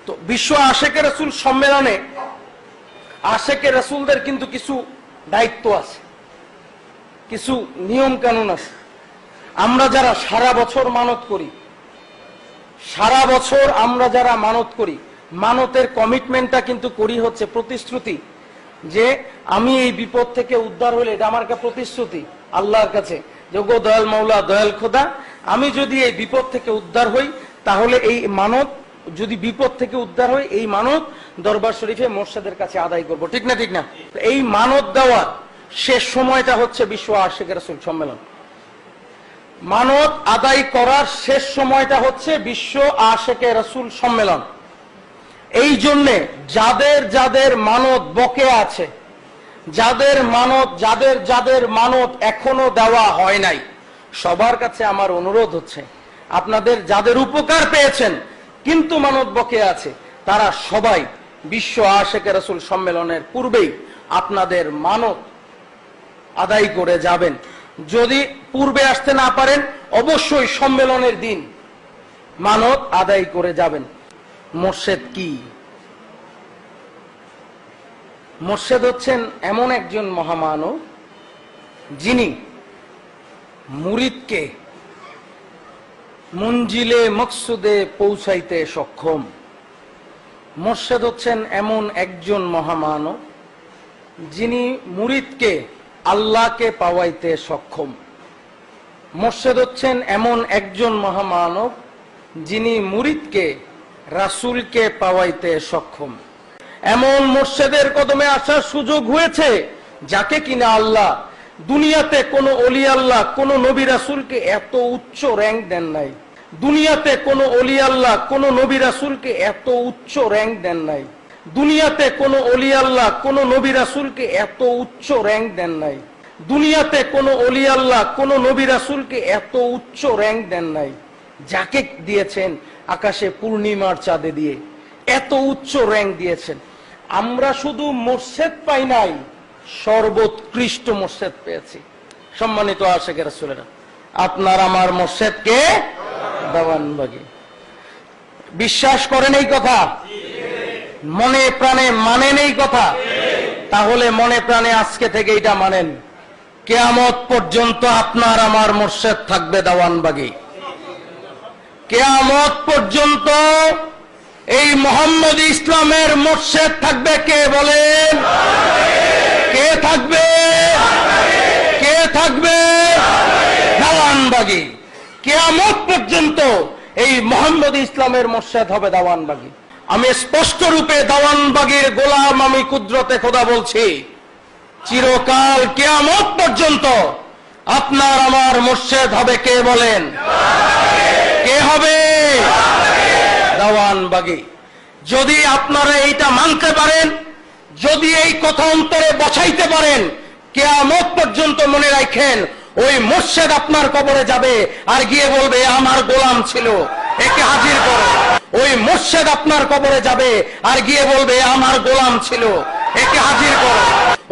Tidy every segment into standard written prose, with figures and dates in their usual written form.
তো বিশ্ব আশেকে রাসূল সম্মেলনে আশেকে রাসূলদের কিন্তু কিছু দায়িত্ব আছে, কিছু নিয়ম কানুন আছে। আমরা যারা সারা বছর মানত করি, সারা বছর আমরা যারা মানত করি, মানতের কমিটমেন্টটা কিন্তু করি হচ্ছে প্রতিশ্রুতি যে আমি এই বিপদ থেকে উদ্ধার হলে, এটা আমার একটা প্রতিশ্রুতি আল্লাহর কাছে যে গো দয়াল মাওলা, দয়াল খোদা, আমি যদি এই বিপদ থেকে উদ্ধার হই তাহলে এই মানত, যদি বিপদ থেকে উদ্ধার হই এই মানত দরবার শরীফে মোর্শেদের কাছে আদায় করব। ঠিক না? ঠিক না? এই মানত দেওয়ার শেষ সময়টা হচ্ছে বিশ্ব আশেকে রাসূল সম্মেলন। মানত আদায় করার শেষ সময়টা হচ্ছে বিশ্ব আশেকে রাসূল সম্মেলন। এই জন্যে যাদের যাদের মানত বকে আছে, যাদের যাদের মানত এখনো দেওয়া হয় নাই, সবার কাছে আমার অনুরোধ হচ্ছে, আপনাদের যাদের উপকার পেয়েছেন কিন্তু মানত বকে আছে, তারা সবাই বিশ্ব আশেকে রাসূল সম্মেলনের পূর্বেই আপনাদের মানত আদায় করে যাবেন। যদি পূর্বে আসতে না পারেন, অবশ্যই সম্মেলনের দিন মানত আদায় করে যাবেন। মোর্শেদ কি? মোর্শেদ হচ্ছেন এমন একজন মহামানব যিনি মুরিদকে মঞ্জিলে মকসুদে পৌঁছাইতে সক্ষম। মোর্শেদ হচ্ছেন এমন একজন মহামানব যিনি মুরিদকে আল্লাহকে পাওয়াইতে সক্ষম। মোর্শেদ হচ্ছেন এমন একজন মহামানব যিনি মুরিদকে রাসূলকে পাওয়াইতে সক্ষম। এমন মোর্শেদের কদমে আসার সুযোগ হয়েছে যাকে কিনা আল্লাহ দুনিয়াতে কোনো অলি আল্লাহ, কোন নবী রাসূলকে এত উচ্চ র্যাঙ্ক দেন নাই। দুনিয়াতে কোনো অলি আল্লাহ, কোন নবী রাসূলকে এত উচ্চ র্যাঙ্ক দেন নাই। দুনিয়াতে কোনো অলি আল্লাহ, কোন নবী রাসূলকে এত উচ্চ র্যাঙ্ক দেন নাই। দুনিয়াতে কোনো অলি আল্লাহ, কোন নবী রাসূলকে এত উচ্চ র্যাঙ্ক দেন নাই। যাকে দিয়েছেন আকাশে পূর্ণিমার চাঁদে দিয়ে এত উচ্চ র্যাঙ্ক দিয়েছেন। আমরা শুধু মোর্শেদ পাই নাই, সর্বোৎকৃষ্ট মোর্শেদ পেয়েছি। সম্মানিত আশেকে রাসূলেরা, আপনার আমার মোর্শেদকে দেওয়ানবাগী। বিশ্বাস করেন এই কথা? মনে প্রাণে মানেন এই কথা? তাহলে মনে প্রাণে আজকে থেকে এটা মানেন, কিয়ামত পর্যন্ত আপনার আমার মোর্শেদ থাকবে দেওয়ানবাগী। কিয়ামত পর্যন্ত এই মোহাম্মদ ইসলামের মোর্শেদ থাকবে কে বলেন? কে থাকবে? কে থাকবে? দেওয়ানবাগী। কিয়ামত পর্যন্ত এই মোহাম্মদ ইসলামের মোর্শেদ হবে দেওয়ানবাগী। আমি স্পষ্ট রূপে দেওয়ানবাগীর গোলাম, আমি কুদরতে খোদা বলছি, চিরকাল কিয়ামত পর্যন্ত আপনার আমার মোর্শেদ হবে কে বলেন? কে হবে? দেওয়ানবাগী। যদি আপনারা এইটা মানতে পারেন, যদি এই কথা অন্তরে বসাইতে পারেন, কিয়ামত পর্যন্ত মনে রাখেন ওই মোর্শেদ আপনার কবরে যাবে আর গিয়ে বলবে আমার গোলাম ছিল, একে হাজির করো। ওই মোর্শেদ আপনার কবরে যাবে আর গিয়ে বলবে আমার গোলাম ছিল, একে হাজির করো।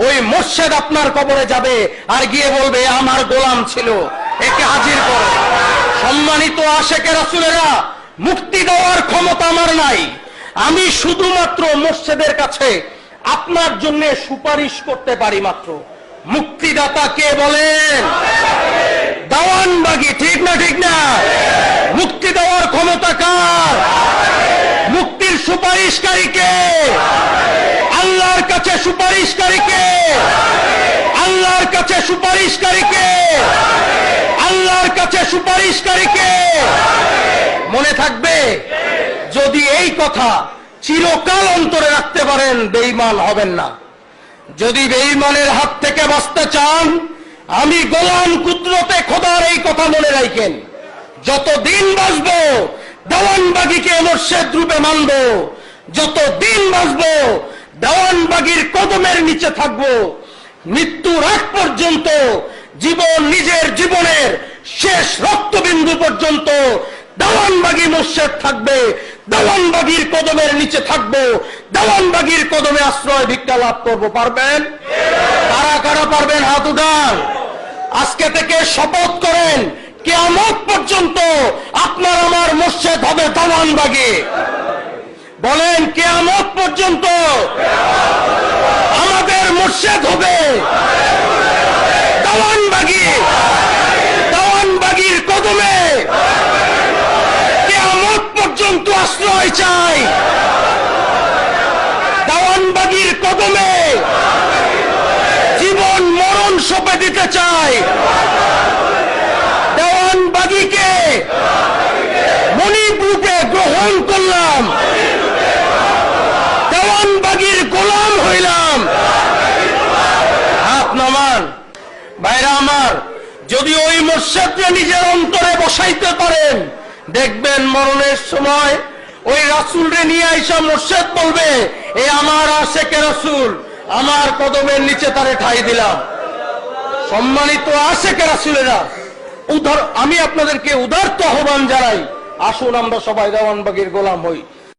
ওই মোর্শেদ আপনার কবরে যাবে আর গিয়ে বলবে আমার গোলাম ছিল, একে হাজির করো। সম্মানিত আশেকে রাসূলেরা, মুক্তি দেওয়ার ক্ষমতা আমার নাই। আমি শুধুমাত্র মোর্শেদের কাছে আপনার জন্য সুপারিশ করতে পারি মাত্র। মুক্তিদাতা কে বলেন? দেওয়ানবাগী। ঠিক না? ঠিক না? মুক্তি দেওয়ার ক্ষমতা কার? মুক্তির সুপারিশকারী কে? আল্লাহর কাছে সুপারিশকারী কে? আল্লাহর কাছে সুপারিশকারী কে? আল্লাহর কাছে সুপারিশকারী কে? মনে থাকবে, যদি এই কথা চিরকাল অন্তরে রাখতে পারেন, বেঈমান হবেন না। যদি বেঈমানের হাত থেকে বাঁচতে চান, আমি গোলাম কুদরতে খোদার এই কথা মনে রাখেন, যতদিন বাঁচবো দেওয়ানবাগীকে মোর্শেদ রূপে মানব, যতদিন বাঁচবো দেওয়ানবাগীর কদমের নিচে থাকবো, মৃত্যুর আগ পর্যন্ত, জীবন নিজের জীবনের শেষ রক্তবিন্দু পর্যন্ত দেওয়ানবাগী মোর্শেদ থাকবে, দেওয়ানবাগীর কদমের নিচে থাকবো, দেওয়ানবাগীর কদমে আশ্রয় ভিক্ষা লাভ করবো। পারবেন? কারা কারা পারবেন? হাত উঠান। আজকে থেকে শপথ করেন, কিয়ামত পর্যন্ত আপনার আমার মোর্শেদ হবে দেওয়ানবাগী। বলেন পর্যন্ত আমাদের মুর্শিদ হবে দেওয়ানবাগী। দেওয়ানবাগীর কদমে কিয়ামত পর্যন্ত আশ্রয় চাই। দেওয়ানবাগীর কদমে জীবন মরণ সঁপে দিতে চাই। দেওয়ানবাগীকে মণিপুরকে গ্রহণ করলাম, দেওয়ানবাগীর গোলাম হইলাম। হাত নামান ভাইরা আমার, যদি ওই মুর্শিদকে নিজের অন্তরে বসাইতে পারেন, দেখবেন মরণের সময় ওই রাসূলরে নিয়ে আইসা মুর্শিদ বলবে, এ আমার আশেকে রাসূল, আমার কদমের নিচে তারে ঠাই দিলাম। সম্মানিত আশেকে রাসূলেরা, আমি আপনাদেরকে উদারত আহ্বান জানাই, আসুন আমরা সবাই দেওয়ানবাগীর গোলাম হই।